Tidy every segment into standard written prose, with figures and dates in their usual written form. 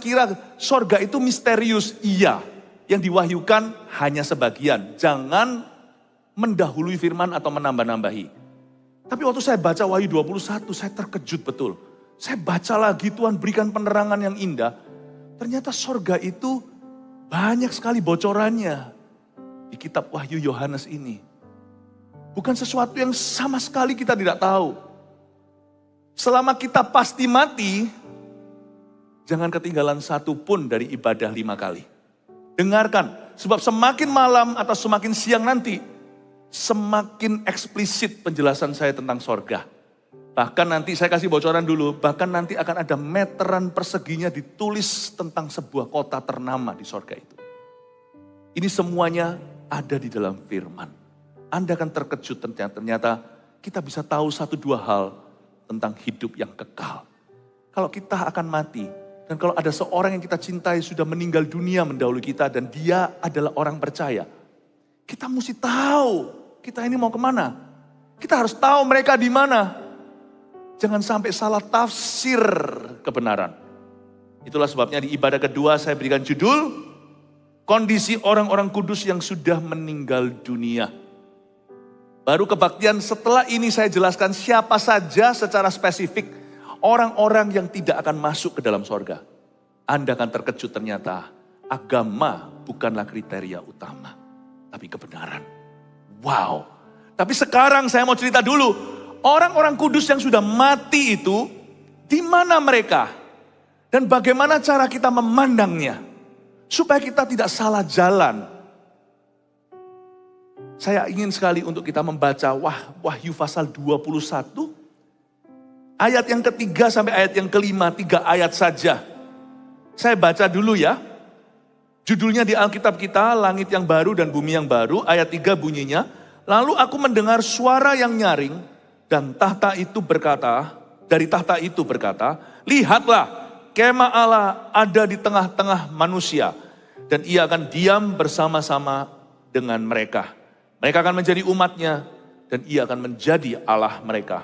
kira sorga itu misterius. Iya, yang diwahyukan hanya sebagian. Jangan mendahului firman atau menambah-nambahi. Tapi waktu saya baca Wahyu 21, saya terkejut betul. Saya baca lagi, Tuhan berikan penerangan yang indah. Ternyata sorga itu banyak sekali bocorannya di kitab Wahyu Yohanes ini. Bukan sesuatu yang sama sekali kita tidak tahu. Selama kita pasti mati, jangan ketinggalan satu pun dari ibadah 5 kali. Dengarkan, sebab semakin malam atau semakin siang nanti, semakin eksplisit penjelasan saya tentang sorga. Bahkan nanti saya kasih bocoran dulu, bahkan nanti akan ada meteran perseginya ditulis tentang sebuah kota ternama di sorga itu. Ini semuanya ada di dalam firman. Anda akan terkejut ternyata kita bisa tahu 1-2 hal tentang hidup yang kekal. Kalau kita akan mati, dan kalau ada seorang yang kita cintai sudah meninggal dunia mendahului kita dan dia adalah orang percaya, kita mesti tahu kita ini mau kemana. Kita harus tahu mereka di mana. Jangan sampai salah tafsir kebenaran. Itulah sebabnya di ibadah kedua saya berikan judul, kondisi orang-orang kudus yang sudah meninggal dunia. Baru kebaktian setelah ini saya jelaskan siapa saja secara spesifik orang-orang yang tidak akan masuk ke dalam sorga. Anda akan terkejut ternyata agama bukanlah kriteria utama, tapi kebenaran. Wow. Tapi sekarang saya mau cerita dulu, orang-orang kudus yang sudah mati itu, di mana mereka? Dan bagaimana cara kita memandangnya? Supaya kita tidak salah jalan. Saya ingin sekali untuk kita membaca Wahyu pasal 21. Ayat yang ketiga sampai ayat yang kelima, 3 ayat saja. Saya baca dulu ya. Judulnya di Alkitab kita, Langit yang Baru dan Bumi yang Baru. Ayat 3 bunyinya, lalu aku mendengar suara yang nyaring dan dari tahta itu berkata, lihatlah, kemah Allah ada di tengah-tengah manusia dan ia akan diam bersama-sama dengan mereka. Mereka akan menjadi umatnya dan ia akan menjadi Allah mereka.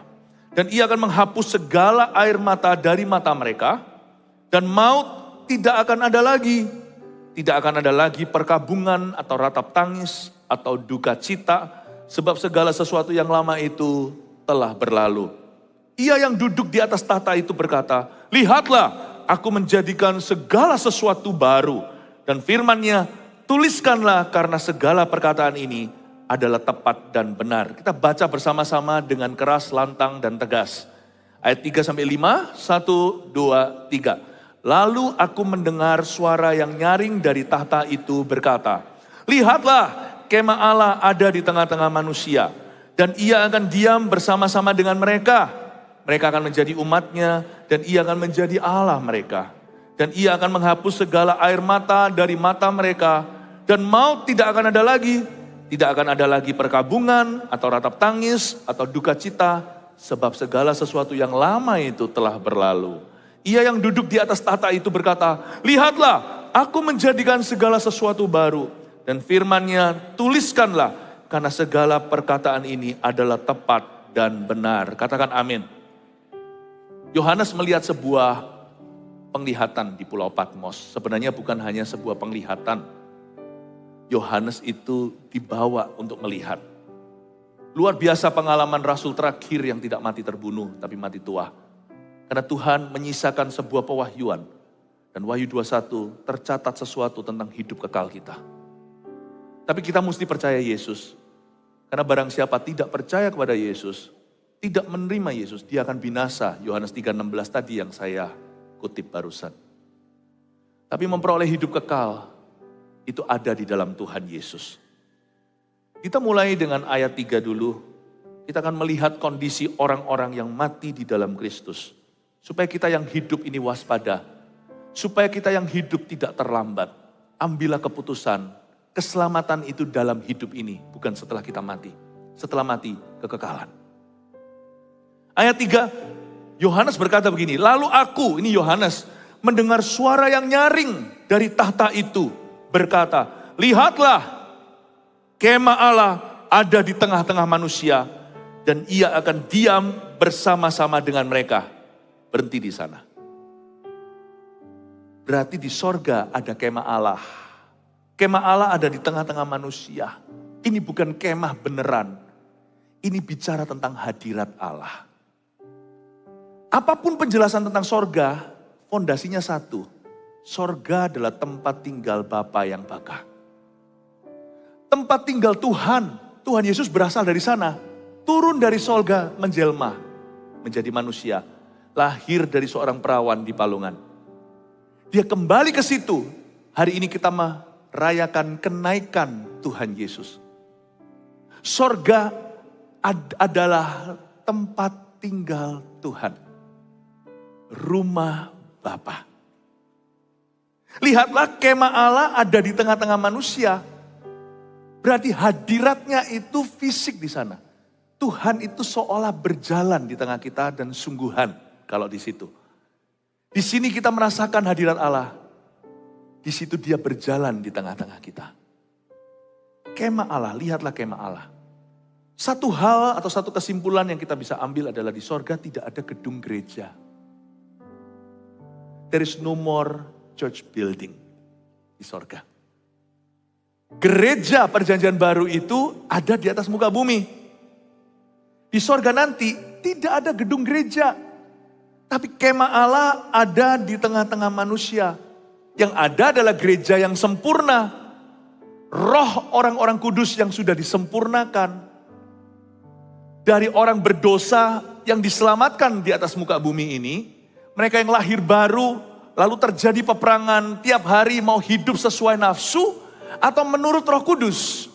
Dan ia akan menghapus segala air mata dari mata mereka dan maut tidak akan ada lagi. Tidak akan ada lagi perkabungan atau ratap tangis atau duka cita sebab segala sesuatu yang lama itu telah berlalu. Ia yang duduk di atas tahta itu berkata, lihatlah aku menjadikan segala sesuatu baru. Dan firman-Nya, tuliskanlah karena segala perkataan ini adalah tepat dan benar. Kita baca bersama-sama dengan keras, lantang, dan tegas. Ayat 3-5, 1, 2, 3. Lalu aku mendengar suara yang nyaring dari tahta itu berkata, lihatlah kemah Allah ada di tengah-tengah manusia. Dan ia akan diam bersama-sama dengan mereka. Mereka akan menjadi umatnya dan ia akan menjadi Allah mereka. Dan ia akan menghapus segala air mata dari mata mereka. Dan maut tidak akan ada lagi. Tidak akan ada lagi perkabungan atau ratap tangis atau duka cita. Sebab segala sesuatu yang lama itu telah berlalu. Ia yang duduk di atas tahta itu berkata, lihatlah aku menjadikan segala sesuatu baru. Dan firman-Nya, tuliskanlah karena segala perkataan ini adalah tepat dan benar. Katakan amin. Yohanes melihat sebuah penglihatan di Pulau Patmos. Sebenarnya bukan hanya sebuah penglihatan. Yohanes itu dibawa untuk melihat. Luar biasa pengalaman Rasul terakhir yang tidak mati terbunuh, tapi mati tua. Karena Tuhan menyisakan sebuah pewahyuan. Dan Wahyu 21 tercatat sesuatu tentang hidup kekal kita. Tapi kita mesti percaya Yesus. Karena barang siapa tidak percaya kepada Yesus, tidak menerima Yesus, dia akan binasa. Yohanes 3:16 tadi yang saya kutip barusan. Tapi memperoleh hidup kekal, itu ada di dalam Tuhan Yesus. Kita mulai dengan ayat 3 dulu. Kita akan melihat kondisi orang-orang yang mati di dalam Kristus. Supaya kita yang hidup ini waspada. Supaya kita yang hidup tidak terlambat. Ambillah keputusan. Keselamatan itu dalam hidup ini. Bukan setelah kita mati. Setelah mati, kekekalan. Ayat 3, Yohanes berkata begini. Lalu aku, ini Yohanes, mendengar suara yang nyaring dari tahta itu. Berkata, lihatlah kemah Allah ada di tengah-tengah manusia dan ia akan diam bersama-sama dengan mereka. Berhenti di sana. berarti di sorga ada kemah Allah. Kemah Allah ada di tengah-tengah manusia. Ini bukan kemah beneran. Ini bicara tentang hadirat Allah. Apapun penjelasan tentang sorga, fondasinya satu. Sorga adalah tempat tinggal Bapa yang baka. Tempat tinggal Tuhan. Tuhan Yesus berasal dari sana. Turun dari sorga menjelma. Menjadi manusia. Lahir dari seorang perawan di palungan. Dia kembali ke situ. Hari ini kita merayakan kenaikan Tuhan Yesus. Sorga adalah tempat tinggal Tuhan. Rumah Bapa. Lihatlah kemah Allah ada di tengah-tengah manusia. Berarti hadiratnya itu fisik di sana. Tuhan itu seolah berjalan di tengah kita dan sungguhan kalau di situ. Di sini kita merasakan hadirat Allah. Di situ dia berjalan di tengah-tengah kita. Kemah Allah, lihatlah kemah Allah. Satu hal atau satu kesimpulan yang kita bisa ambil adalah di sorga tidak ada gedung gereja. There is no more church building di sorga. Gereja perjanjian baru itu ada di atas muka bumi. Di sorga nanti tidak ada gedung gereja. Tapi kemah Allah ada di tengah-tengah manusia. Yang ada adalah gereja yang sempurna. Roh orang-orang kudus yang sudah disempurnakan. Dari orang berdosa yang diselamatkan di atas muka bumi ini. Mereka yang lahir baru, lalu terjadi peperangan tiap hari mau hidup sesuai nafsu atau menurut Roh Kudus.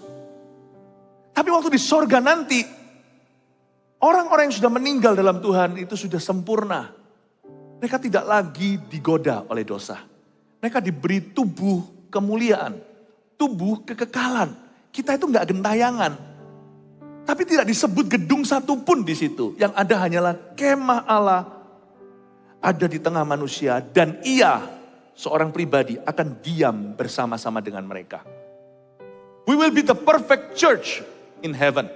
Tapi waktu di sorga nanti, orang-orang yang sudah meninggal dalam Tuhan itu sudah sempurna. Mereka tidak lagi digoda oleh dosa. Mereka diberi tubuh kemuliaan, tubuh kekekalan. Kita itu nggak gentayangan. Tapi tidak disebut gedung satupun di situ. Yang ada hanyalah kemah Allah ada di tengah manusia. Dan ia, seorang pribadi, akan diam bersama-sama dengan mereka. We will be the perfect church in heaven.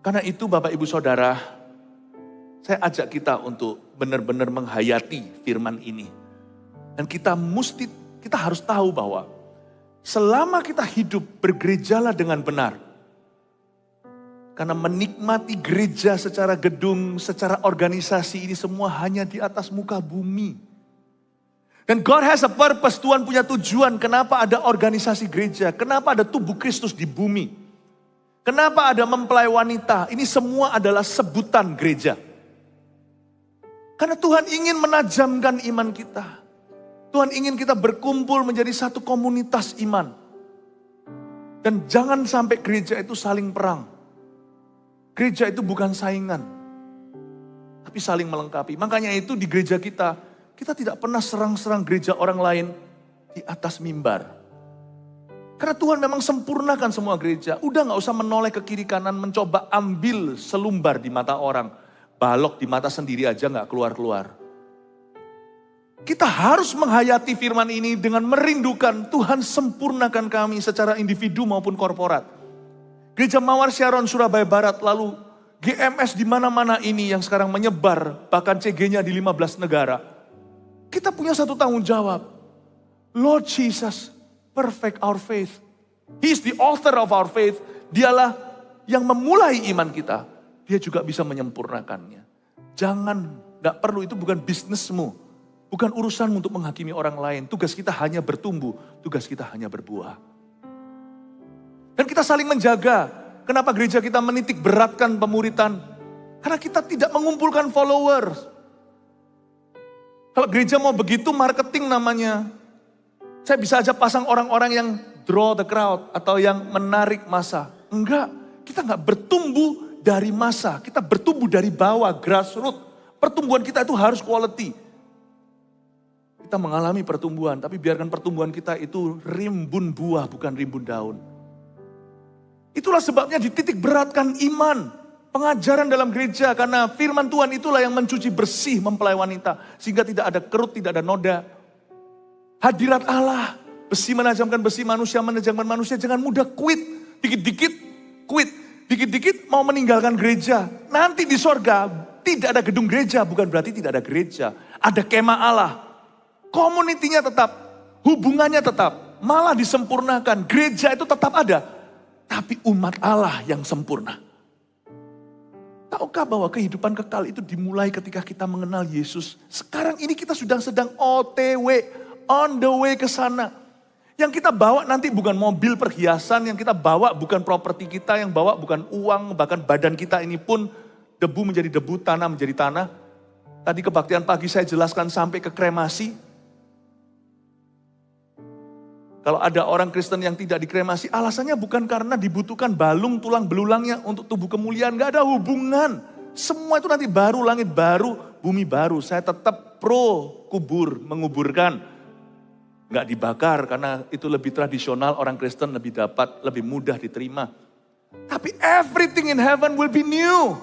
Karena itu Bapak Ibu Saudara, saya ajak kita untuk benar-benar menghayati firman ini. Dan kita harus tahu bahwa selama kita hidup bergerejalah dengan benar. Karena menikmati gereja secara gedung, secara organisasi ini semua hanya di atas muka bumi. Dan God has a purpose, Tuhan punya tujuan kenapa ada organisasi gereja, kenapa ada tubuh Kristus di bumi. Kenapa ada mempelai wanita, ini semua adalah sebutan gereja. Karena Tuhan ingin menajamkan iman kita. Tuhan ingin kita berkumpul menjadi satu komunitas iman. Dan jangan sampai gereja itu saling perang. Gereja itu bukan saingan. Tapi saling melengkapi. Makanya itu di gereja kita tidak pernah serang-serang gereja orang lain di atas mimbar. Karena Tuhan memang sempurnakan semua gereja. Udah gak usah menoleh ke kiri kanan mencoba ambil selumbar di mata orang. Balok di mata sendiri aja gak keluar-keluar. Kita harus menghayati firman ini dengan merindukan Tuhan sempurnakan kami secara individu maupun korporat. Gereja Mawar Sharon Surabaya Barat, lalu GMS di mana-mana ini yang sekarang menyebar, bahkan CG-nya di 15 negara. Kita punya satu tanggung jawab. Lord Jesus, perfect our faith. He is the author of our faith. Dialah yang memulai iman kita. Dia juga bisa menyempurnakannya. Jangan, gak perlu, itu bukan bisnismu. Bukan urusanmu untuk menghakimi orang lain. Tugas kita hanya bertumbuh. Tugas kita hanya berbuah. Dan kita saling menjaga. Kenapa gereja kita menitik beratkan pemuritan? Karena kita tidak mengumpulkan followers. Kalau gereja mau begitu marketing namanya. Saya bisa aja pasang orang-orang yang draw the crowd. Atau yang menarik massa. Enggak. Kita enggak bertumbuh dari massa. Kita bertumbuh dari bawah, grassroots. Pertumbuhan kita itu harus quality. Kita mengalami pertumbuhan, tapi biarkan pertumbuhan kita itu rimbun buah, bukan rimbun daun. Itulah sebabnya dititik beratkan iman, pengajaran dalam gereja, karena firman Tuhan itulah yang mencuci bersih mempelai wanita, sehingga tidak ada kerut, tidak ada noda. Hadirat Allah, besi menajamkan besi, manusia menajamkan manusia, jangan mudah quit, dikit-dikit quit, dikit-dikit mau meninggalkan gereja. Nanti di sorga Tidak ada gedung gereja, bukan berarti tidak ada gereja. Ada kemah Allah. Komunitinya tetap, hubungannya tetap, malah disempurnakan. Gereja itu tetap ada, tapi umat Allah yang sempurna. Tahukah bahwa kehidupan kekal itu dimulai ketika kita mengenal Yesus? Sekarang ini kita sedang OTW, on the way ke sana. Yang kita bawa nanti bukan mobil perhiasan, yang kita bawa bukan properti kita, yang bawa bukan uang, bahkan badan kita ini pun debu menjadi debu, tanah menjadi tanah. Tadi kebaktian pagi saya jelaskan sampai ke kremasi. Kalau ada orang Kristen yang tidak dikremasi, alasannya bukan karena dibutuhkan balung tulang belulangnya untuk tubuh kemuliaan. Gak ada hubungan. Semua itu nanti baru, langit baru, bumi baru. Saya tetap pro menguburkan. Gak dibakar karena itu lebih tradisional, orang Kristen lebih dapat, lebih mudah diterima. Tapi everything in heaven will be new.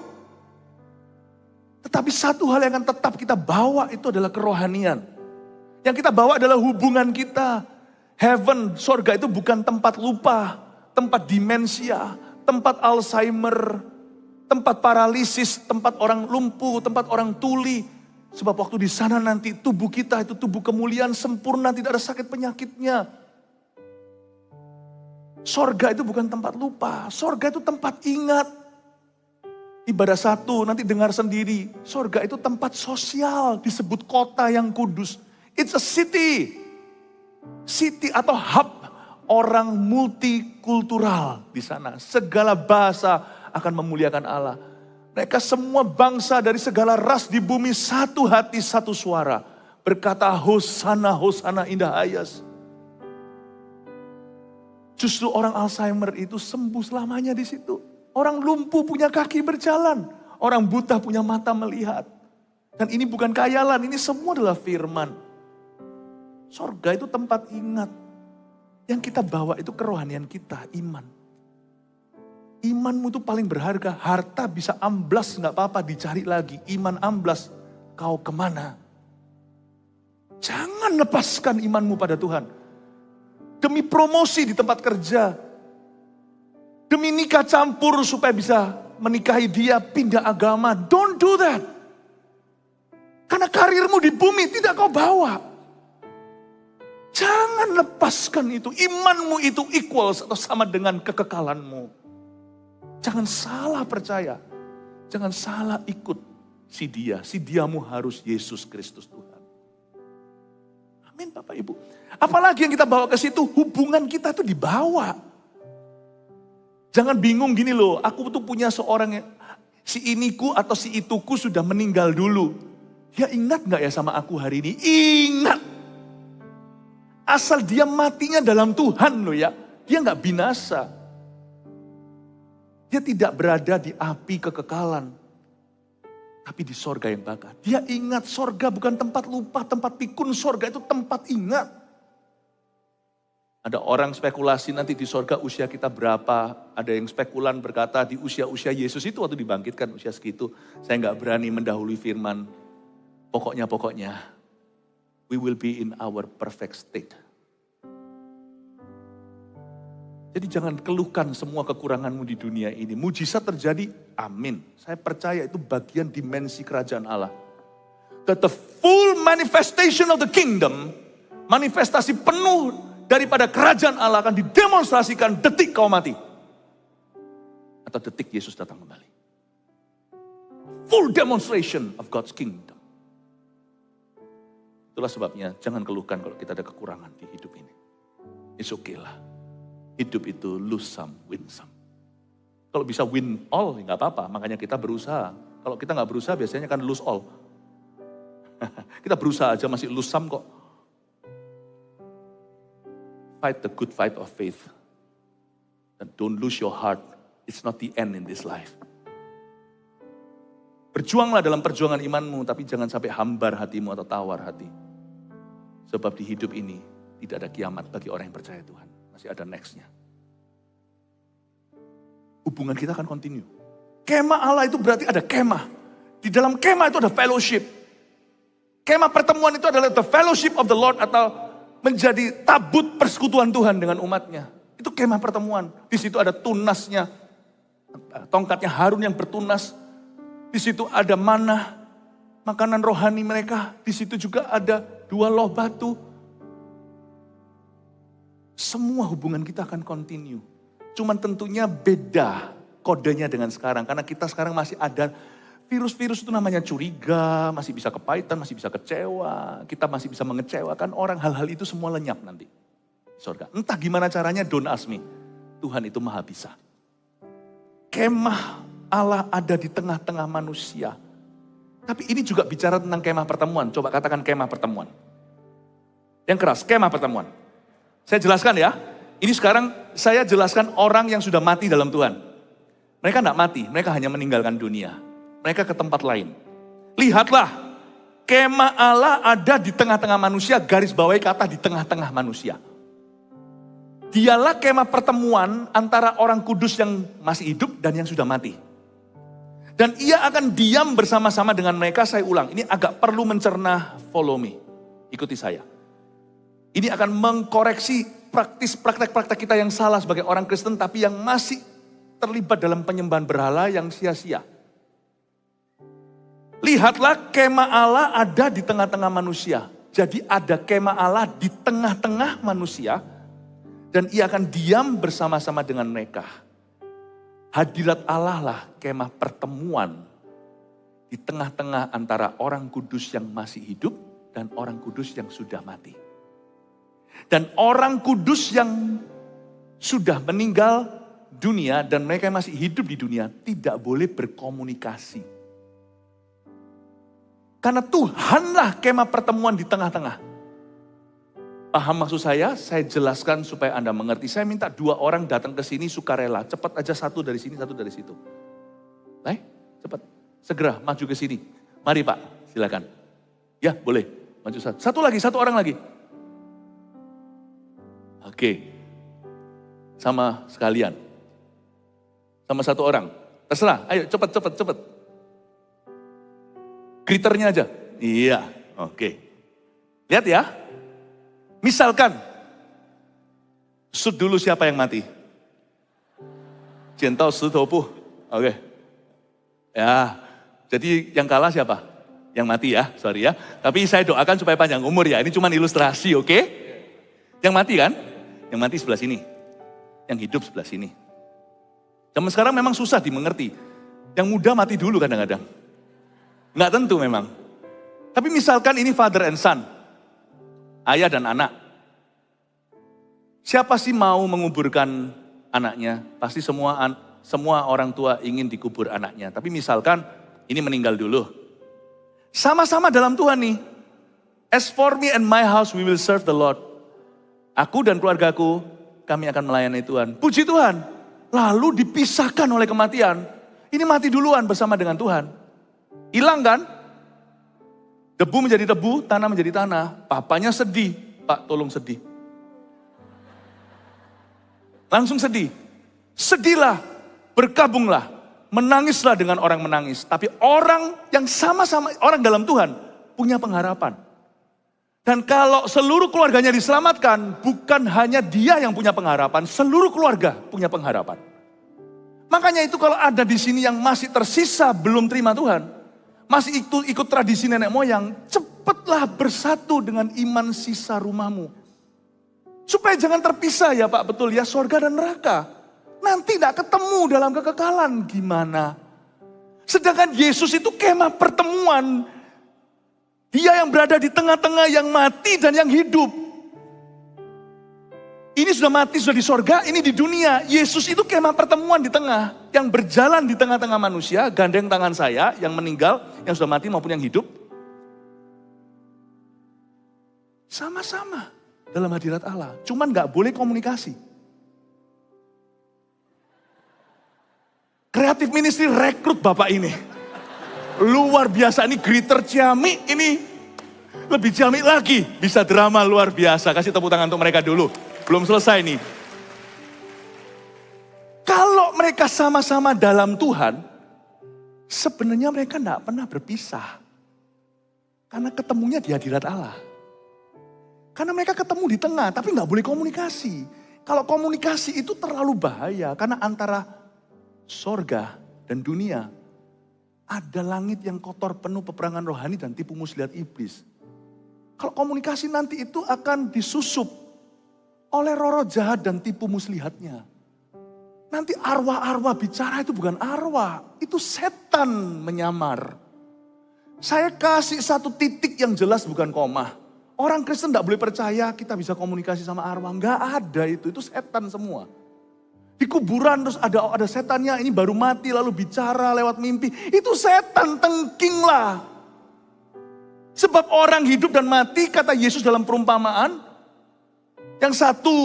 Tetapi satu hal yang akan tetap kita bawa itu adalah kerohanian. Yang kita bawa adalah hubungan kita. Heaven, sorga itu bukan tempat lupa, tempat demensia, tempat Alzheimer, tempat paralisis, tempat orang lumpuh, tempat orang tuli. Sebab waktu di sana nanti tubuh kita itu tubuh kemuliaan sempurna, tidak ada sakit penyakitnya. Sorga itu bukan tempat lupa, sorga itu tempat ingat. Ibadah satu, nanti dengar sendiri. Sorga itu tempat sosial, disebut kota yang kudus. It's a city. City atau hub orang multikultural di sana. Segala bahasa akan memuliakan Allah. Mereka semua bangsa dari segala ras di bumi satu hati, satu suara. Berkata Hosana, Hosana indah ayas. Justru orang Alzheimer itu sembuh selamanya di situ. Orang lumpuh punya kaki berjalan. Orang buta punya mata melihat. Dan ini bukan khayalan, ini semua adalah firman. Sorga itu tempat ingat. Yang kita bawa itu kerohanian kita, iman. Imanmu itu paling berharga. Harta bisa amblas, gak apa-apa, dicari lagi. Iman amblas, kau kemana? Jangan lepaskan imanmu pada Tuhan. Demi promosi di tempat kerja. Demi nikah campur supaya bisa menikahi dia, pindah agama. Don't do that. Karena karirmu di bumi tidak kau bawa. Jangan lepaskan itu. Imanmu itu equal atau sama dengan kekekalanmu. Jangan salah percaya. Jangan salah ikut si dia. Si diamu harus Yesus Kristus Tuhan. Amin Bapak Ibu. Apalagi yang kita bawa ke situ, hubungan kita itu dibawa. Jangan bingung gini loh, aku tuh punya seorang yang, si iniku atau si ituku sudah meninggal dulu. Dia ingat gak ya sama aku hari ini? Ingat. Asal dia matinya dalam Tuhan loh ya. Dia gak binasa. Dia tidak berada di api kekekalan. Tapi di sorga yang bakar. Dia ingat sorga bukan tempat lupa, tempat pikun. Sorga itu tempat ingat. Ada orang spekulasi nanti di sorga usia kita berapa. Ada yang spekulan berkata di usia-usia Yesus itu waktu dibangkitkan usia segitu. Saya gak berani mendahului firman. Pokoknya. We will be in our perfect state. Jadi jangan keluhkan semua kekuranganmu di dunia ini. Mujizat terjadi, amin. Saya percaya itu bagian dimensi kerajaan Allah. That the full manifestation of the kingdom, manifestasi penuh daripada kerajaan Allah akan didemonstrasikan detik kau mati. Atau detik Yesus datang kembali. Full demonstration of God's kingdom. Itulah sebabnya jangan keluhkan kalau kita ada kekurangan di hidup ini. It's okay lah. Hidup itu lose some, win some. Kalau bisa win all, nggak apa-apa. Makanya kita berusaha. Kalau kita nggak berusaha, biasanya kan lose all. Kita berusaha aja masih lose some kok. Fight the good fight of faith. And don't lose your heart. It's not the end in this life. Berjuanglah dalam perjuangan imanmu, tapi jangan sampai hambar hatimu atau tawar hati. Sebab di hidup ini tidak ada kiamat bagi orang yang percaya Tuhan. Masih ada next-nya. Hubungan kita akan continue. Kemah Allah itu berarti ada kemah. Di dalam kemah itu ada fellowship. Kemah pertemuan itu adalah the fellowship of the Lord atau menjadi tabut persekutuan Tuhan dengan umatnya. Itu kemah pertemuan. Di situ ada tunasnya. Tongkatnya Harun yang bertunas. Di Di situ ada manna, makanan rohani mereka. Di situ juga ada 2 loh batu. Semua hubungan kita akan continue. Cuman tentunya beda kodenya dengan sekarang. Karena kita sekarang masih ada virus-virus itu namanya curiga, masih bisa kepahitan, masih bisa kecewa. Kita masih bisa mengecewakan orang. Hal-hal itu semua lenyap nanti. Surga. Entah gimana caranya, don't ask me. Tuhan itu maha bisa. Kemah Allah ada di tengah-tengah manusia. Tapi ini juga bicara tentang kemah pertemuan. Coba katakan kemah pertemuan. Yang keras, kemah pertemuan. Saya jelaskan ya. Ini sekarang saya jelaskan orang yang sudah mati dalam Tuhan. Mereka tidak mati, mereka hanya meninggalkan dunia. Mereka ke tempat lain. Lihatlah, kemah Allah ada di tengah-tengah manusia, garis bawahi kata di tengah-tengah manusia. Dialah kemah pertemuan antara orang kudus yang masih hidup dan yang sudah mati. Dan ia akan diam bersama-sama dengan mereka. Saya ulang, ini agak perlu mencerna, follow me. Ikuti saya. Ini akan mengkoreksi praktek-praktek kita yang salah sebagai orang Kristen, tapi yang masih terlibat dalam penyembahan berhala yang sia-sia. Lihatlah, kemah Allah ada di tengah-tengah manusia. Jadi ada kemah Allah di tengah-tengah manusia, dan ia akan diam bersama-sama dengan mereka. Hadirat Allah lah kemah pertemuan di tengah-tengah antara orang kudus yang masih hidup dan orang kudus yang sudah mati. Dan orang kudus yang sudah meninggal dunia dan mereka yang masih hidup di dunia tidak boleh berkomunikasi. Karena Tuhanlah kemah pertemuan di tengah-tengah. Paham maksud saya jelaskan supaya Anda mengerti. Saya minta 2 orang datang ke sini sukarela. Cepat aja, 1 dari sini, 1 dari situ. Baik, cepat. Segera maju ke sini. Mari Pak, silakan. Ya boleh, maju 1. 1 lagi, 1 orang lagi. Oke, sama sekalian. Sama 1 orang. Terserah, ayo cepat. Kriternya aja. Iya, oke. Lihat ya. Misalkan, shoot dulu siapa yang mati. Jentau Sutopu. Oke. Ya, jadi yang kalah siapa? Yang mati ya, sorry ya. Tapi saya doakan supaya panjang umur ya. Ini cuma ilustrasi, oke? Yang mati kan? Yang mati sebelah sini. Yang hidup sebelah sini. Zaman sekarang memang susah dimengerti. Yang muda mati dulu kadang-kadang. Nggak tentu memang. Tapi misalkan ini father and son. Ayah dan anak. Siapa sih mau menguburkan anaknya? Pasti semua orang tua ingin dikubur anaknya. Tapi misalkan ini meninggal dulu. Sama-sama dalam Tuhan nih. As for me and my house we will serve the Lord. Aku dan keluargaku, kami akan melayani Tuhan. Puji Tuhan. Lalu dipisahkan oleh kematian. Ini mati duluan bersama dengan Tuhan. Hilang kan? Debu menjadi debu, tanah menjadi tanah. Papanya sedih. Pak, tolong sedih. Langsung sedih. Sedihlah, berkabunglah. Menangislah dengan orang menangis. Tapi orang yang sama-sama, orang dalam Tuhan, punya pengharapan. Dan kalau seluruh keluarganya diselamatkan, bukan hanya dia yang punya pengharapan, seluruh keluarga punya pengharapan. Makanya itu kalau ada di sini yang masih tersisa belum terima Tuhan, masih ikut tradisi nenek moyang, cepatlah bersatu dengan iman sisa rumahmu. Supaya jangan terpisah ya Pak, betul ya, surga dan neraka. Nanti tidak ketemu dalam kekekalan, gimana? Sedangkan Yesus itu kemah pertemuan. Dia yang berada di tengah-tengah yang mati dan yang hidup. Ini sudah mati, sudah di sorga, ini di dunia. Yesus itu kemah pertemuan di tengah. Yang berjalan di tengah-tengah manusia, gandeng tangan saya, yang meninggal, yang sudah mati maupun yang hidup. Sama-sama dalam hadirat Allah. Cuman gak boleh komunikasi. Kreatif Ministry rekrut Bapak ini. Luar biasa, ini greeter ciamik, ini lebih ciamik lagi. Bisa drama luar biasa, kasih tepuk tangan untuk mereka dulu. Belum selesai nih. Kalau mereka sama-sama dalam Tuhan, sebenarnya mereka tidak pernah berpisah. Karena ketemunya di hadirat Allah. Karena mereka ketemu di tengah, tapi nggak boleh komunikasi. Kalau komunikasi itu terlalu bahaya, karena antara sorga dan dunia Ada langit yang kotor penuh peperangan rohani dan tipu muslihat iblis. Kalau komunikasi nanti itu akan disusup oleh roh-roh jahat dan tipu muslihatnya. Nanti arwah-arwah bicara itu bukan arwah, itu setan menyamar. Saya kasih satu titik yang jelas bukan koma. Orang Kristen tidak boleh percaya kita bisa komunikasi sama arwah. Enggak ada itu setan semua. Di kuburan terus ada setannya, ini baru mati lalu bicara lewat mimpi. Itu setan, tengking lah. Sebab orang hidup dan mati, kata Yesus dalam perumpamaan. Yang satu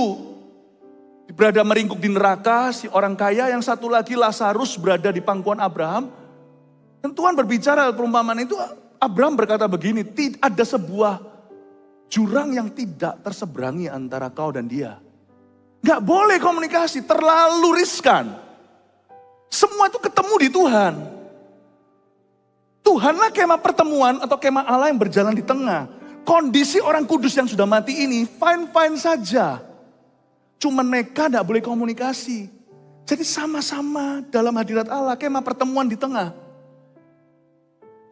berada meringkuk di neraka, si orang kaya. Yang satu lagi Lazarus berada di pangkuan Abraham. Dan Tuhan berbicara perumpamaan itu, Abraham berkata begini, ada sebuah jurang yang tidak terseberangi antara kau dan dia. Gak boleh komunikasi, terlalu riskan. Semua itu ketemu di Tuhan. Tuhanlah kemah pertemuan atau kemah Allah yang berjalan di tengah. Kondisi orang kudus yang sudah mati ini fine-fine saja. Cuma mereka gak boleh komunikasi. Jadi sama-sama dalam hadirat Allah, kemah pertemuan di tengah.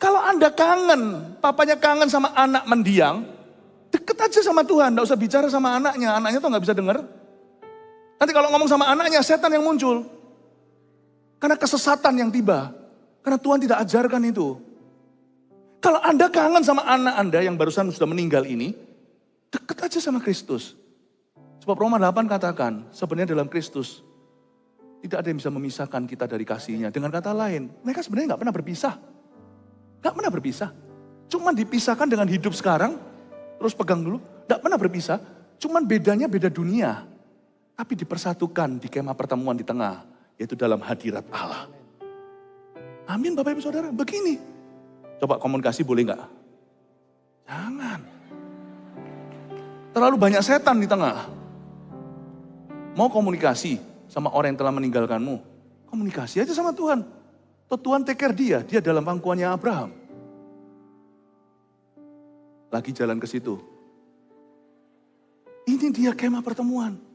Kalau Anda kangen, papanya kangen sama anak mendiang, deket aja sama Tuhan, gak usah bicara sama anaknya tuh gak bisa dengar. Nanti kalau ngomong sama anaknya, setan yang muncul. Karena kesesatan yang tiba. Karena Tuhan tidak ajarkan itu. Kalau Anda kangen sama anak Anda yang barusan sudah meninggal ini, deket aja sama Kristus. Sebab Roma 8 katakan, sebenarnya dalam Kristus, tidak ada yang bisa memisahkan kita dari kasihnya. Dengan kata lain, mereka sebenarnya gak pernah berpisah. Gak pernah berpisah. Cuma dipisahkan dengan hidup sekarang, terus pegang dulu, gak pernah berpisah. Cuma bedanya beda dunia. Tapi dipersatukan di kemah pertemuan di tengah, yaitu dalam hadirat Allah. Amin Bapak Ibu Saudara, begini. Coba komunikasi boleh nggak? Jangan. Terlalu banyak setan di tengah. Mau komunikasi sama orang yang telah meninggalkanmu, komunikasi aja sama Tuhan. Atau Tuhan take care dia dalam pangkuannya Abraham. Lagi jalan ke situ. Ini dia kemah pertemuan.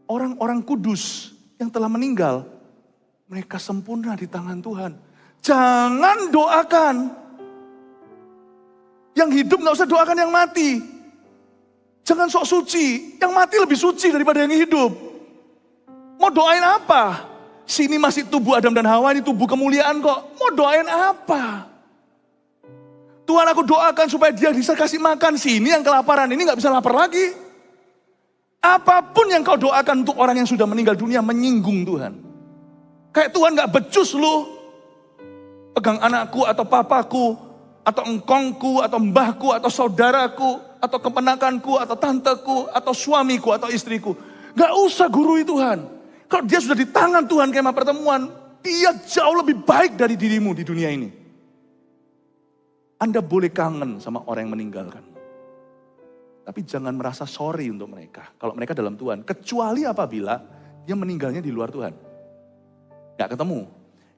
Orang-orang kudus yang telah meninggal, mereka sempurna di tangan Tuhan. Jangan doakan. Yang hidup gak usah doakan yang mati. Jangan sok suci. Yang mati lebih suci daripada yang hidup. Mau doain apa? Sini masih tubuh Adam dan Hawa, ini tubuh kemuliaan kok. Mau doain apa? Tuhan aku doakan supaya dia bisa kasih makan. Sini yang kelaparan, ini gak bisa lapar lagi. Apapun yang kau doakan untuk orang yang sudah meninggal dunia menyinggung Tuhan. Kayak Tuhan gak becus lu. Pegang anakku atau papaku, atau engkongku, atau mbahku, atau saudaraku, atau keponakanku, atau tanteku, atau suamiku, atau istriku. Gak usah gurui Tuhan. Kalau dia sudah di tangan Tuhan kemah pertemuan, dia jauh lebih baik dari dirimu di dunia ini. Anda boleh kangen sama orang yang meninggalkan. Tapi jangan merasa sorry untuk mereka. Kalau mereka dalam Tuhan. Kecuali apabila dia meninggalnya di luar Tuhan. Gak ketemu.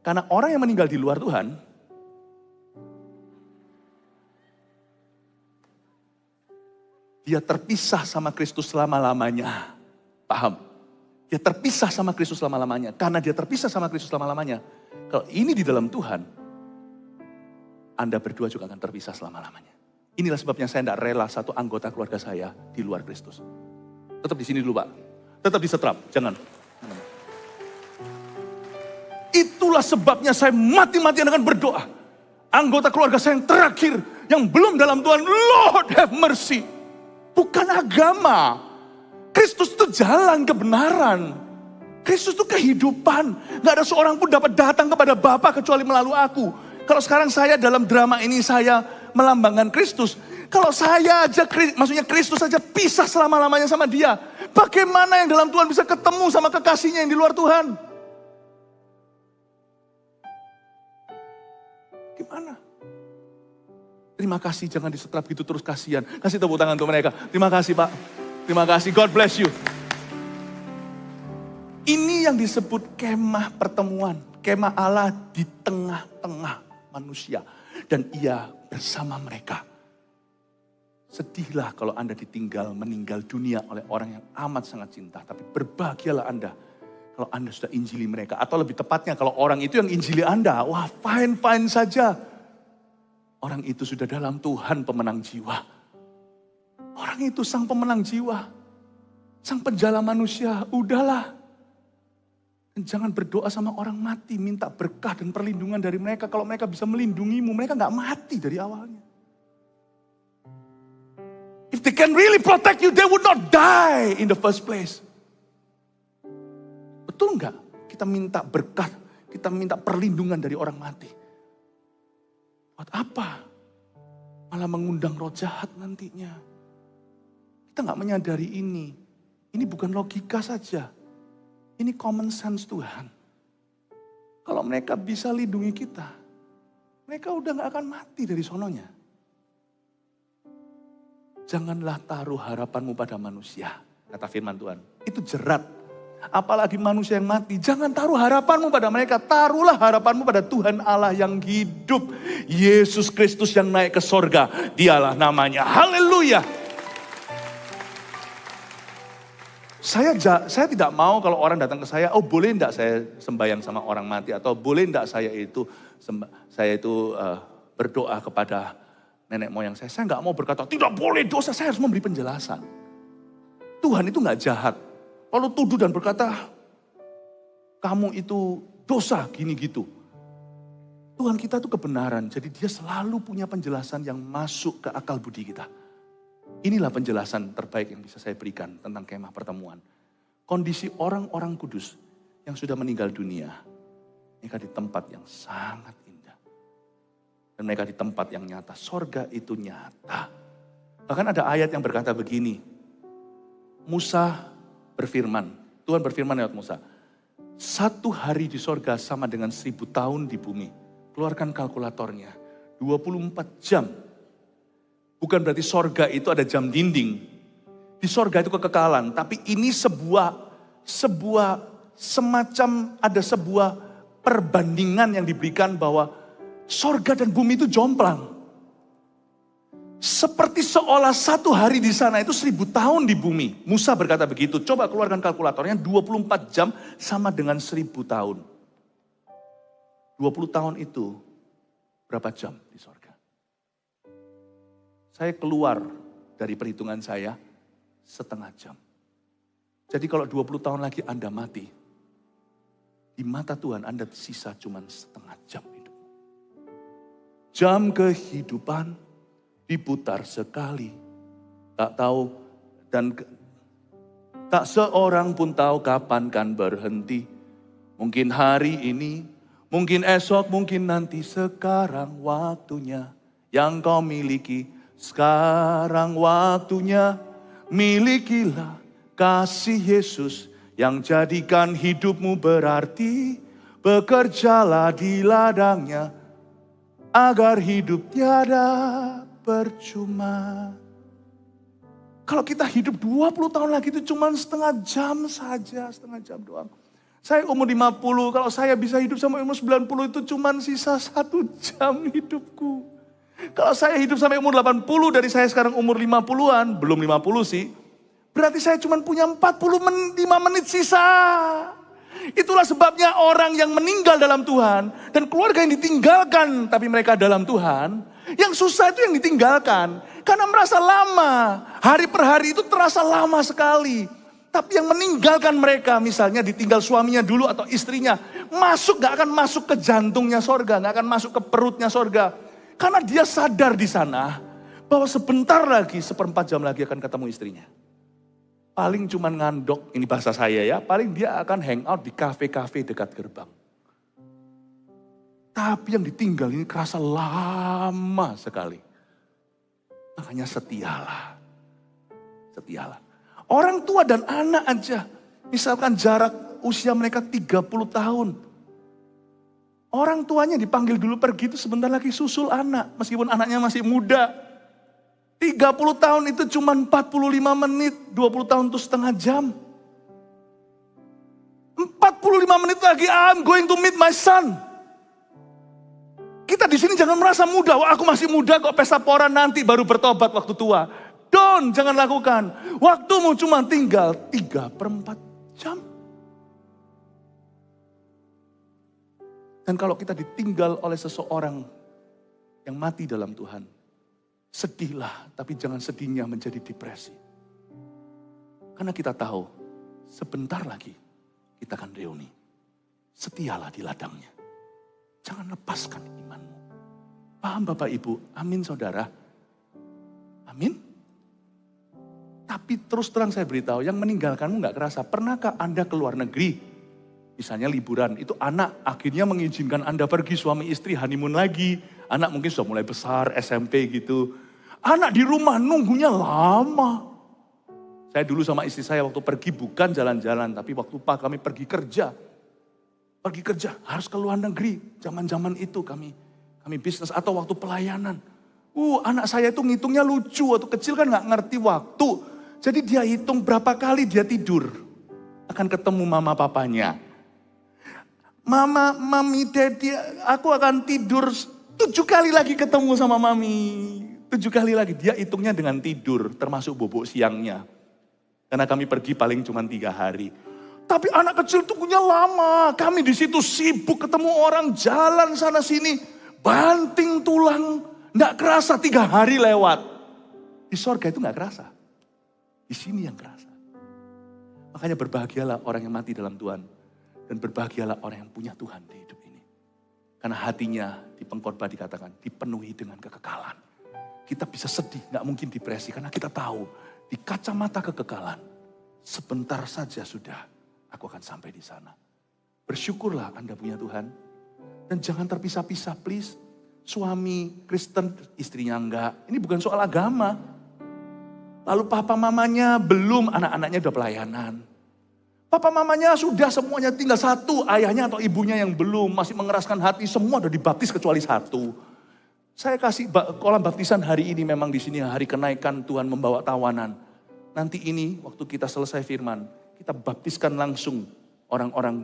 Karena orang yang meninggal di luar Tuhan. Dia terpisah sama Kristus selama-lamanya. Paham? Dia terpisah sama Kristus selama-lamanya. Karena dia terpisah sama Kristus selama-lamanya. Kalau ini di dalam Tuhan. Anda berdua juga akan terpisah selama-lamanya. Inilah sebabnya saya tidak rela satu anggota keluarga saya di luar Kristus. Tetap di sini dulu Pak. Tetap di setrap, jangan. Itulah sebabnya saya mati-matian akan berdoa. Anggota keluarga saya yang terakhir, yang belum dalam Tuhan, Lord have mercy. Bukan agama. Kristus itu jalan kebenaran. Kristus itu kehidupan. Gak ada seorang pun dapat datang kepada Bapa kecuali melalui aku. Kalau sekarang saya dalam drama ini saya melambangkan Kristus. Kalau saya aja, maksudnya Kristus saja pisah selama-lamanya sama dia. Bagaimana yang dalam Tuhan bisa ketemu sama kekasihnya yang di luar Tuhan? Gimana? Terima kasih, jangan disetrap gitu terus, kasihan. Kasih tepuk tangan untuk mereka. Terima kasih Pak. Terima kasih, God bless you. Ini yang disebut kemah pertemuan. Kemah Allah di tengah-tengah manusia. Dan ia bersama mereka. Sedihlah kalau Anda ditinggal meninggal dunia oleh orang yang amat sangat cinta. Tapi berbahagialah Anda. kalau Anda sudah injili mereka. Atau lebih tepatnya kalau orang itu yang injili Anda, wah fine-fine saja. Orang itu sudah dalam Tuhan pemenang jiwa. Orang itu sang pemenang jiwa. Sang penjala manusia, udahlah. Dan jangan berdoa sama orang mati, minta berkah dan perlindungan dari mereka. Kalau mereka bisa melindungimu, mereka gak mati dari awalnya. If they can really protect you, they would not die in the first place. Betul nggak? Kita minta berkat, kita minta perlindungan dari orang mati. Buat apa? Malah mengundang roh jahat nantinya. Kita nggak menyadari ini. Ini bukan logika saja. Ini common sense Tuhan. Kalau mereka bisa lindungi kita, mereka udah nggak akan mati dari sononya. Janganlah taruh harapanmu pada manusia, kata firman Tuhan. Itu jerat. Apalagi manusia yang mati, jangan taruh harapanmu pada mereka. Taruhlah harapanmu pada Tuhan Allah yang hidup. Yesus Kristus yang naik ke sorga, dialah namanya. Haleluya. Saya tidak mau kalau orang datang ke saya, oh boleh enggak saya sembahyang sama orang mati. Atau boleh enggak saya itu berdoa kepada nenek moyang saya. Saya nggak mau berkata, tidak boleh dosa, saya harus memberi penjelasan. Tuhan itu nggak jahat. Lalu tuduh dan berkata, kamu itu dosa, gini gitu. Tuhan kita itu kebenaran, jadi dia selalu punya penjelasan yang masuk ke akal budi kita. Inilah penjelasan terbaik yang bisa saya berikan tentang kemah pertemuan. Kondisi orang-orang kudus yang sudah meninggal dunia, mereka di tempat yang sangat indah. Dan mereka di tempat yang nyata. Sorga itu nyata. Bahkan ada ayat yang berkata begini. Musa berfirman. Tuhan berfirman lewat Musa. 1 hari di sorga sama dengan 1000 tahun di bumi. Keluarkan kalkulatornya. 24 jam. Bukan berarti sorga itu ada jam dinding. Di sorga itu kekekalan. Tapi ini ada sebuah perbandingan yang diberikan bahwa sorga dan bumi itu jomplang. Seperti seolah 1 hari di sana itu 1000 tahun di bumi. Musa berkata begitu. Coba keluarkan kalkulatornya, 24 jam sama dengan 1000 tahun. 20 tahun itu berapa jam di sorga? Saya keluar dari perhitungan saya setengah jam. Jadi kalau 20 tahun lagi Anda mati, di mata Tuhan Anda sisa cuma setengah jam. Jam kehidupan diputar sekali. Tak tahu dan tak seorang pun tahu kapan kan berhenti. Mungkin hari ini, mungkin esok, mungkin nanti. Sekarang waktunya yang kau miliki. Sekarang waktunya milikilah kasih Yesus yang jadikan hidupmu berarti. Bekerjalah di ladangnya agar hidup tiada percuma. Kalau kita hidup 20 tahun lagi itu cuma setengah jam saja, setengah jam doang. Saya umur 50, kalau saya bisa hidup sampai umur 90 itu cuma sisa 1 jam hidupku. Kalau saya hidup sampai umur 80 dari saya sekarang umur 50-an, belum 50 sih. Berarti saya cuma punya 45 menit sisa. Itulah sebabnya orang yang meninggal dalam Tuhan dan keluarga yang ditinggalkan tapi mereka dalam Tuhan, yang susah itu yang ditinggalkan karena merasa lama. Hari per hari itu terasa lama sekali. Tapi yang meninggalkan mereka, misalnya ditinggal suaminya dulu atau istrinya, gak akan masuk ke jantungnya sorga, gak akan masuk ke perutnya sorga. Karena dia sadar di sana bahwa sebentar lagi, 1/4 jam lagi akan ketemu istrinya. Paling cuman ngandok, ini bahasa saya ya, paling dia akan hangout di kafe-kafe dekat gerbang. Tapi yang ditinggal ini kerasa lama sekali. Makanya setialah. Setialah. Orang tua dan anak aja, misalkan jarak usia mereka 30 tahun. Orang tuanya dipanggil dulu pergi itu sebentar lagi susul anak, meskipun anaknya masih muda. 30 tahun itu cuma 45 menit, 20 tahun itu setengah jam. 45 menit lagi, I'm going to meet my son. Kita di sini jangan merasa muda, wah aku masih muda kok, pesta pora nanti baru bertobat waktu tua. Jangan lakukan. Waktumu cuma tinggal 3/4 jam. Dan kalau kita ditinggal oleh seseorang yang mati dalam Tuhan, sedihlah, tapi jangan sedihnya menjadi depresi. Karena kita tahu, sebentar lagi kita akan reuni. Setialah di ladangnya. Jangan lepaskan imanmu. Paham Bapak Ibu? Amin saudara. Amin. Tapi terus terang saya beritahu, yang meninggalkanmu gak kerasa. Pernahkah Anda keluar negeri? Misalnya liburan, itu anak akhirnya mengizinkan Anda pergi suami istri honeymoon lagi. Anak mungkin sudah mulai besar, SMP gitu. Anak di rumah nunggunya lama. Saya dulu sama istri saya waktu pergi bukan jalan-jalan, tapi waktu kami pergi kerja. Pergi kerja, harus ke luar negeri. Zaman-zaman itu kami bisnis atau waktu pelayanan. Anak saya itu ngitungnya lucu, waktu kecil kan gak ngerti waktu. Jadi dia hitung berapa kali dia tidur. Akan ketemu mama papanya. Mami, daddy, aku akan tidur 7 kali lagi ketemu sama mami. 7 kali lagi, dia hitungnya dengan tidur, termasuk bobok siangnya. Karena kami pergi paling cuma 3 hari. Tapi anak kecil tunggunya lama. Kami di situ sibuk ketemu orang, jalan sana sini. Banting tulang, gak kerasa 3 hari lewat. Di sorga itu gak kerasa. Di sini yang kerasa. Makanya berbahagialah orang yang mati dalam Tuhan. Dan berbahagialah orang yang punya Tuhan di hidup ini. Karena hatinya di pengkhotbah dikatakan dipenuhi dengan kekekalan. Kita bisa sedih, gak mungkin depresi. Karena kita tahu di kacamata kekekalan. Sebentar saja sudah aku akan sampai di sana. Bersyukurlah Anda punya Tuhan. Dan jangan terpisah-pisah please. Suami Kristen, istrinya enggak. Ini bukan soal agama. Lalu papa mamanya belum, anak-anaknya udah pelayanan. Papa mamanya sudah semuanya, tinggal satu, ayahnya atau ibunya yang belum, masih mengeraskan hati, semua udah dibaptis kecuali satu. Saya kasih kolam baptisan hari ini memang di sini hari kenaikan Tuhan membawa tawanan. Nanti ini waktu kita selesai firman, kita baptiskan langsung orang-orang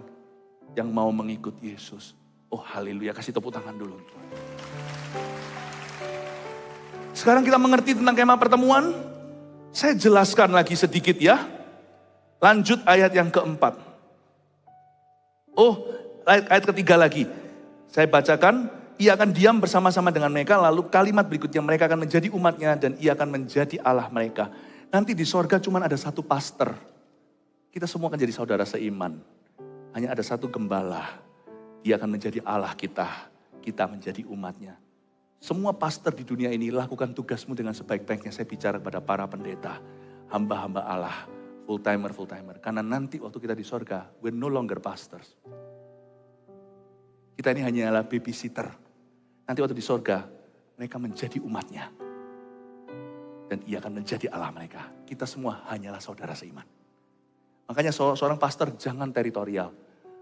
yang mau mengikut Yesus. Oh haleluya, kasih tepuk tangan dulu. Sekarang kita mengerti tentang kemah pertemuan. Saya jelaskan lagi sedikit ya. Lanjut ayat yang keempat. Ayat ketiga lagi. Saya bacakan. Ia akan diam bersama-sama dengan mereka. Lalu kalimat berikutnya, mereka akan menjadi umatnya dan ia akan menjadi Allah mereka. Nanti di sorga cuma ada satu pastor. Kita semua akan jadi saudara seiman. Hanya ada satu gembala. Dia akan menjadi Allah kita. Kita menjadi umatnya. Semua pastor di dunia ini lakukan tugasmu dengan sebaik-baiknya. Saya bicara kepada para pendeta, hamba-hamba Allah, full-timer. Karena nanti waktu kita di sorga, we're no longer pastors. Kita ini hanyalah babysitter. Nanti waktu di sorga, mereka menjadi umatnya. Dan ia akan menjadi Allah mereka. Kita semua hanyalah saudara seiman. Makanya seorang pastor jangan teritorial.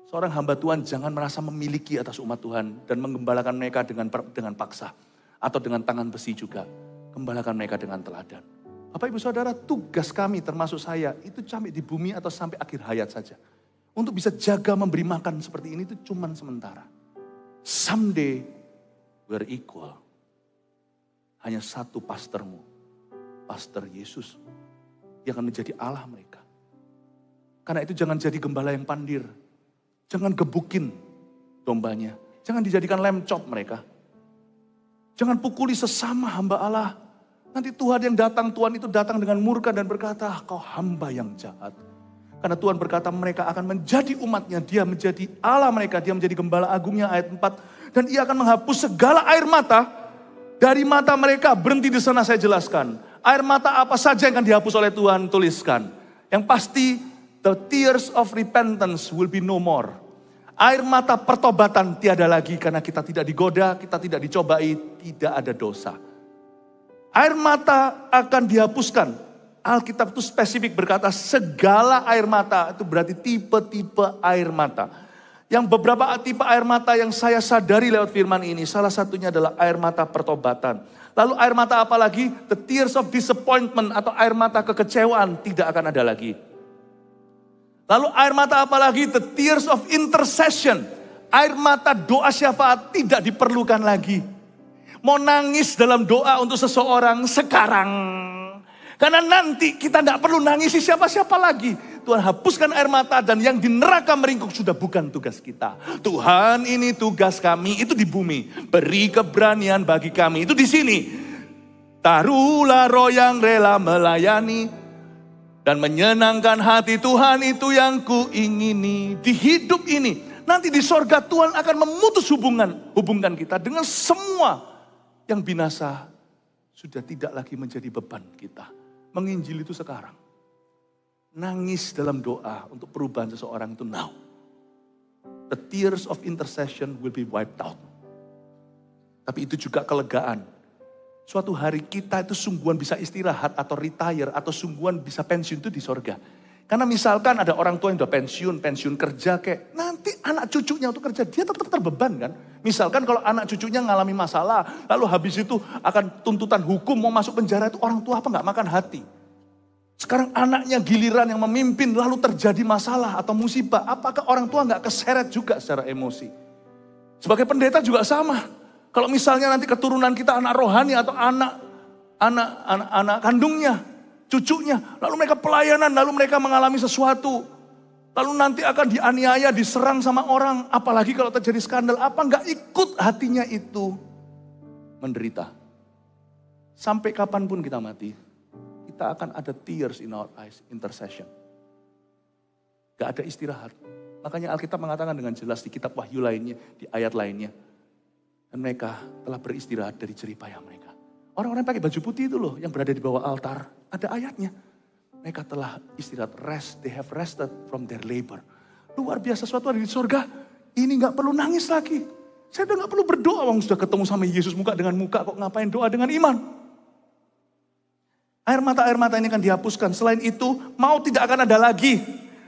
Seorang hamba Tuhan jangan merasa memiliki atas umat Tuhan. Dan menggembalakan mereka dengan paksa. Atau dengan tangan besi juga. Gembalakan mereka dengan teladan. Bapak Ibu Saudara, tugas kami termasuk saya itu sampai di bumi atau sampai akhir hayat saja. Untuk bisa jaga memberi makan seperti ini itu cuma sementara. Someday we're equal. Hanya satu pastormu. Pastor Yesus. Yang akan menjadi Allah mereka. Karena itu jangan jadi gembala yang pandir. Jangan gebukin dombanya. Jangan dijadikan lem chop mereka. Jangan pukuli sesama hamba Allah. Nanti Tuhan yang datang, Tuhan itu datang dengan murka dan berkata, kau hamba yang jahat. Karena Tuhan berkata mereka akan menjadi umatnya. Dia menjadi Allah mereka, dia menjadi gembala agungnya ayat 4. Dan ia akan menghapus segala air mata dari mata mereka. Berhenti di sana saya jelaskan. Air mata apa saja yang akan dihapus oleh Tuhan, tuliskan. Yang pasti, the tears of repentance will be no more. Air mata pertobatan tiada lagi karena kita tidak digoda, kita tidak dicobai, tidak ada dosa. Air mata akan dihapuskan. Alkitab itu spesifik berkata segala air mata, itu berarti tipe-tipe air mata. Yang beberapa tipe air mata yang saya sadari lewat firman ini, salah satunya adalah air mata pertobatan. Lalu air mata apa lagi? The tears of disappointment atau air mata kekecewaan tidak akan ada lagi. Lalu air mata apa lagi? The tears of intercession. Air mata doa syafaat tidak diperlukan lagi. Mau nangis dalam doa untuk seseorang sekarang. Karena nanti kita tidak perlu nangisi siapa-siapa lagi. Tuhan hapuskan air mata dan yang di neraka meringkuk sudah bukan tugas kita. Tuhan, ini tugas kami, itu di bumi. Beri keberanian bagi kami, itu di sini. Taruhlah roh yang rela melayani dan menyenangkan hati Tuhan, itu yang kuingini. Di hidup ini, nanti di sorga Tuhan akan memutus hubungan kita dengan semua yang binasa. Sudah tidak lagi menjadi beban kita. Menginjil itu sekarang. Nangis dalam doa untuk perubahan seseorang itu now. The tears of intercession will be wiped out. Tapi itu juga kelegaan. Suatu hari kita itu sungguhan bisa istirahat atau retire atau sungguhan bisa pensiun itu di sorga. Karena misalkan ada orang tua yang udah pensiun kerja kayak nanti anak cucunya untuk kerja, dia tetap terbeban kan. Misalkan kalau anak cucunya ngalami masalah, lalu habis itu akan tuntutan hukum mau masuk penjara, itu orang tua apa nggak makan hati. Sekarang anaknya giliran yang memimpin lalu terjadi masalah atau musibah, apakah orang tua nggak keseret juga secara emosi? Sebagai pendeta juga sama. Kalau misalnya nanti keturunan kita anak rohani atau anak kandungnya, cucunya, lalu mereka pelayanan, lalu mereka mengalami sesuatu, lalu nanti akan dianiaya, diserang sama orang, apalagi kalau terjadi skandal, apa nggak ikut hatinya itu menderita. Sampai kapanpun kita mati, kita akan ada tears in our eyes, intercession. Gak ada istirahat. Makanya Alkitab mengatakan dengan jelas di kitab Wahyu lainnya, di ayat lainnya, dan mereka telah beristirahat dari jerih payah mereka. Orang-orang yang pakai baju putih itu loh, yang berada di bawah altar, ada ayatnya. Mereka telah istirahat, rest, they have rested from their labor. Luar biasa, suatu hari di surga, ini gak perlu nangis lagi. Saya udah gak perlu berdoa, wong sudah ketemu sama Yesus muka dengan muka, kok ngapain doa dengan iman? Air mata ini akan dihapuskan. Selain itu, mau tidak akan ada lagi.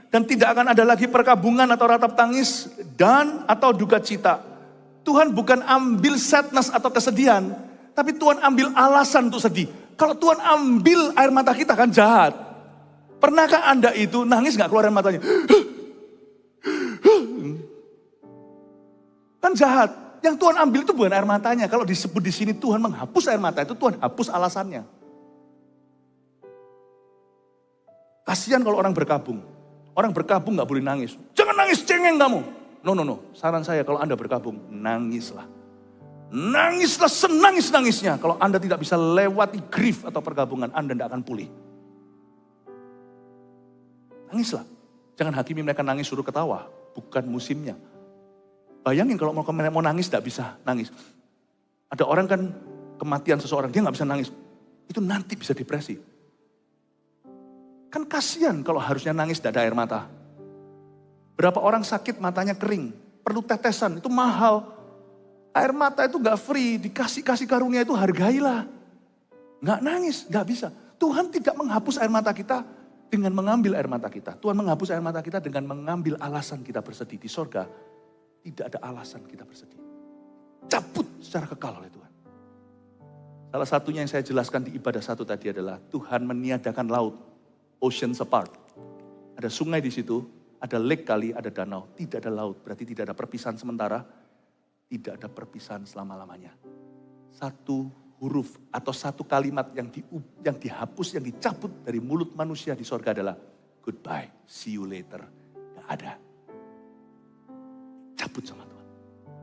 Dan tidak akan ada lagi perkabungan atau ratap tangis dan atau duka cita. Tuhan bukan ambil sadness atau kesedihan, tapi Tuhan ambil alasan untuk sedih. Kalau Tuhan ambil air mata kita kan jahat. Pernahkah Anda itu nangis gak keluar air matanya? Kan jahat. Yang Tuhan ambil itu bukan air matanya. Kalau disebut di sini Tuhan menghapus air mata itu, Tuhan hapus alasannya. Kasihan kalau orang berkabung. Orang berkabung gak boleh nangis. Jangan nangis, cengeng kamu. No. Saran saya kalau Anda berkabung, nangislah. Nangislah senangis-nangisnya. Kalau Anda tidak bisa lewati grief atau perkabungan, Anda tidak akan pulih. Nangislah. Jangan hakimi mereka nangis suruh ketawa. Bukan musimnya. Bayangin kalau mau nangis tidak bisa nangis. Ada orang kan kematian seseorang, dia nggak bisa nangis. Itu nanti bisa depresi. Kan kasihan kalau harusnya nangis tidak ada air mata. Berapa orang sakit matanya kering, perlu tetesan, itu mahal. Air mata itu gak free, dikasih karunia itu hargailah. Gak nangis, gak bisa. Tuhan tidak menghapus air mata kita dengan mengambil air mata kita. Tuhan menghapus air mata kita dengan mengambil alasan kita bersedih. Di sorga tidak ada alasan kita bersedih. Cabut secara kekal oleh Tuhan. Salah satunya yang saya jelaskan di ibadah satu tadi adalah Tuhan meniadakan laut, oceans apart. Ada sungai di situ, ada lake kali, ada danau. Tidak ada laut, berarti tidak ada perpisahan sementara. Tidak ada perpisahan selama-lamanya. Satu huruf atau satu kalimat yang dihapus, yang dicabut dari mulut manusia di sorga adalah goodbye, see you later. Gak ada. Cabut sama Tuhan.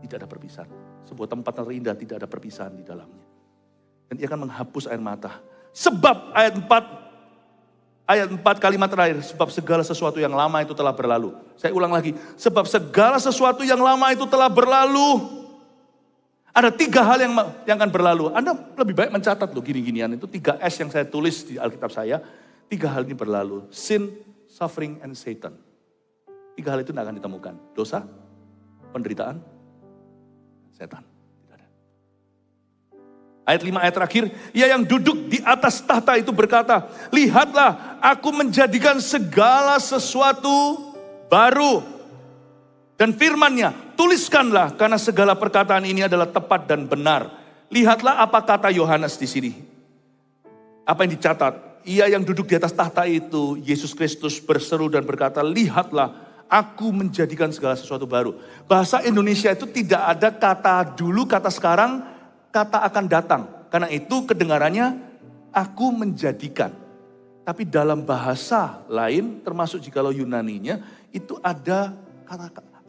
Tidak ada perpisahan. Sebuah tempat yang terindah tidak ada perpisahan di dalamnya. Dan ia akan menghapus air mata. Sebab ayat 4 kalimat terakhir, sebab segala sesuatu yang lama itu telah berlalu. Saya ulang lagi, sebab segala sesuatu yang lama itu telah berlalu. Ada 3 hal yang akan berlalu. Anda lebih baik mencatat loh gini-ginian. Itu 3 S yang saya tulis di Alkitab saya. 3 hal ini berlalu. Sin, suffering, and Satan. 3 hal itu tidak akan ditemukan. Dosa, penderitaan, setan. Ayat 5 ayat terakhir, ia yang duduk di atas tahta itu berkata, lihatlah aku menjadikan segala sesuatu baru. Dan firman-Nya, tuliskanlah karena segala perkataan ini adalah tepat dan benar. Lihatlah apa kata Yohanes di sini. Apa yang dicatat? Ia yang duduk di atas tahta itu, Yesus Kristus berseru dan berkata, lihatlah aku menjadikan segala sesuatu baru. Bahasa Indonesia itu tidak ada kata dulu, kata sekarang, kata akan datang. Karena itu kedengarannya aku menjadikan. Tapi dalam bahasa lain, termasuk jikalau Yunaninya, itu ada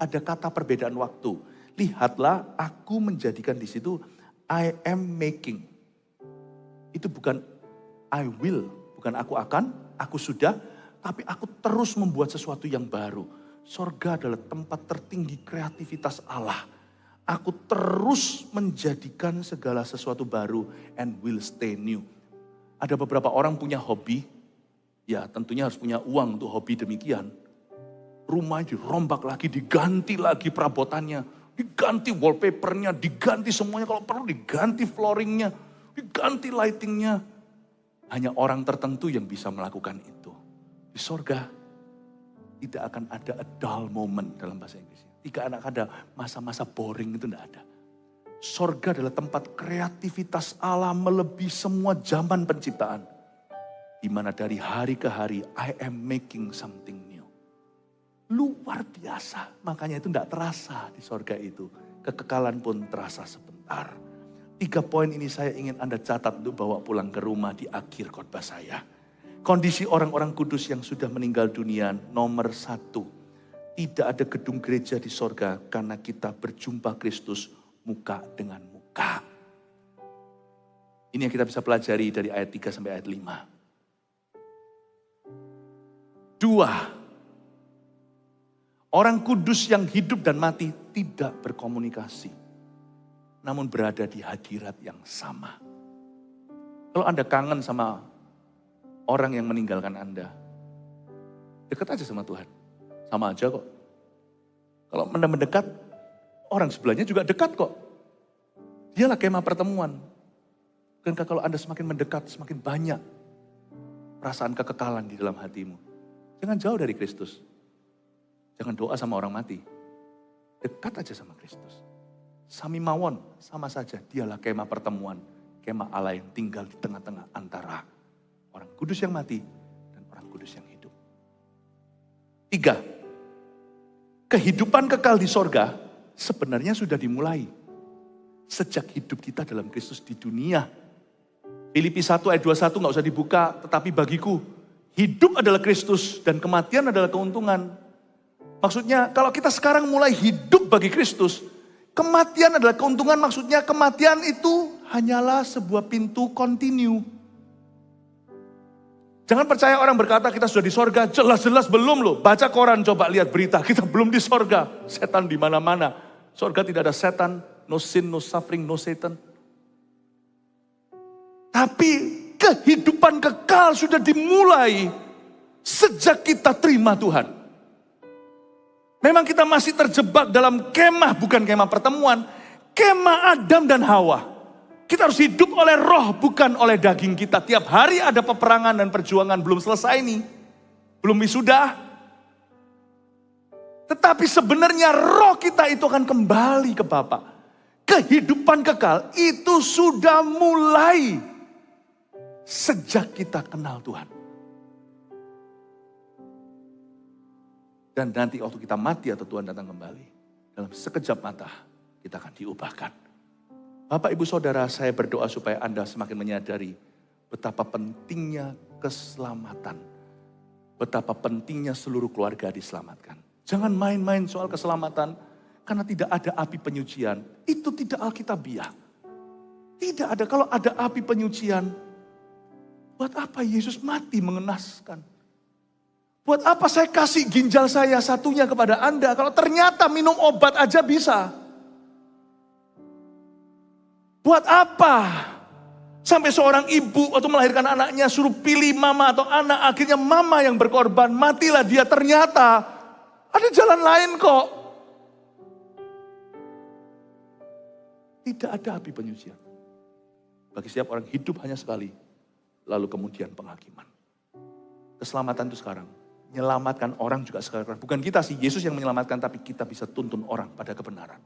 kata perbedaan waktu. Lihatlah, aku menjadikan di situ I am making. Itu bukan I will, bukan aku akan, aku sudah, tapi aku terus membuat sesuatu yang baru. Sorga adalah tempat tertinggi kreativitas Allah. Aku terus menjadikan segala sesuatu baru and will stay new. Ada beberapa orang punya hobi, ya tentunya harus punya uang untuk hobi demikian. Rumah dirombak lagi, diganti lagi perabotannya, diganti wallpapernya, diganti semuanya, kalau perlu diganti flooringnya, diganti lightingnya. Hanya orang tertentu yang bisa melakukan itu. Di sorga tidak akan ada a dull moment dalam bahasa Inggris. Tidak akan ada masa-masa boring, itu tidak ada. Sorga adalah tempat kreativitas Allah melebihi semua zaman penciptaan. Di mana dari hari ke hari, I am making something new. Luar biasa, makanya itu tidak terasa di sorga itu. Kekekalan pun terasa sebentar. 3 poin ini saya ingin Anda catat untuk bawa pulang ke rumah di akhir khotbah saya. Kondisi orang-orang kudus yang sudah meninggal dunia, nomor 1. Tidak ada gedung gereja di sorga karena kita berjumpa Kristus muka dengan muka. Ini yang kita bisa pelajari dari ayat 3 sampai ayat 5. 2. Orang kudus yang hidup dan mati tidak berkomunikasi, namun berada di hadirat yang sama. Kalau Anda kangen sama orang yang meninggalkan Anda, dekat aja sama Tuhan. Sama aja kok. Kalau Anda mendekat, orang sebelahnya juga dekat kok. Dialah kemah pertemuan. Bukankah kalau Anda semakin mendekat, semakin banyak perasaan kekekalan di dalam hatimu. Jangan jauh dari Kristus. Jangan doa sama orang mati. Dekat aja sama Kristus. Sami mawon, sama saja. Dialah kemah pertemuan. Kemah Allah yang tinggal di tengah-tengah antara orang kudus yang mati dan orang kudus yang hidup. 3. Kehidupan kekal di sorga sebenarnya sudah dimulai. Sejak hidup kita dalam Kristus di dunia. Filipi 1 ayat 21 gak usah dibuka. Tetapi bagiku, hidup adalah Kristus dan kematian adalah keuntungan. Maksudnya kalau kita sekarang mulai hidup bagi Kristus, kematian adalah keuntungan. Maksudnya kematian itu hanyalah sebuah pintu kontinu. Jangan percaya orang berkata kita sudah di sorga, jelas-jelas belum loh. Baca koran, coba lihat berita, kita belum di sorga. Setan di mana-mana. Sorga tidak ada setan, no sin, no suffering, no Satan. Tapi kehidupan kekal sudah dimulai sejak kita terima Tuhan. Memang kita masih terjebak dalam kemah, bukan kemah pertemuan. Kemah Adam dan Hawa. Kita harus hidup oleh roh, bukan oleh daging kita. Tiap hari ada peperangan dan perjuangan, belum selesai nih. Belum wisuda. Tetapi sebenarnya roh kita itu akan kembali ke Bapa. Kehidupan kekal itu sudah mulai sejak kita kenal Tuhan. Dan nanti waktu kita mati atau Tuhan datang kembali, dalam sekejap mata kita akan diubahkan. Bapak, Ibu, Saudara, saya berdoa supaya Anda semakin menyadari betapa pentingnya keselamatan. Betapa pentingnya seluruh keluarga diselamatkan. Jangan main-main soal keselamatan, karena tidak ada api penyucian. Itu tidak alkitabiah. Tidak ada, kalau ada api penyucian, buat apa Yesus mati mengenaskan? Buat apa saya kasih ginjal saya satunya kepada Anda, kalau ternyata minum obat aja bisa? Buat apa? Sampai seorang ibu waktu melahirkan anaknya suruh pilih mama atau anak. Akhirnya mama yang berkorban. Matilah dia, ternyata ada jalan lain kok. Tidak ada api penyucian. Bagi setiap orang hidup hanya sekali. Lalu kemudian penghakiman. Keselamatan itu sekarang. Menyelamatkan orang juga sekarang. Bukan kita sih, Yesus yang menyelamatkan. Tapi kita bisa tuntun orang pada kebenaran.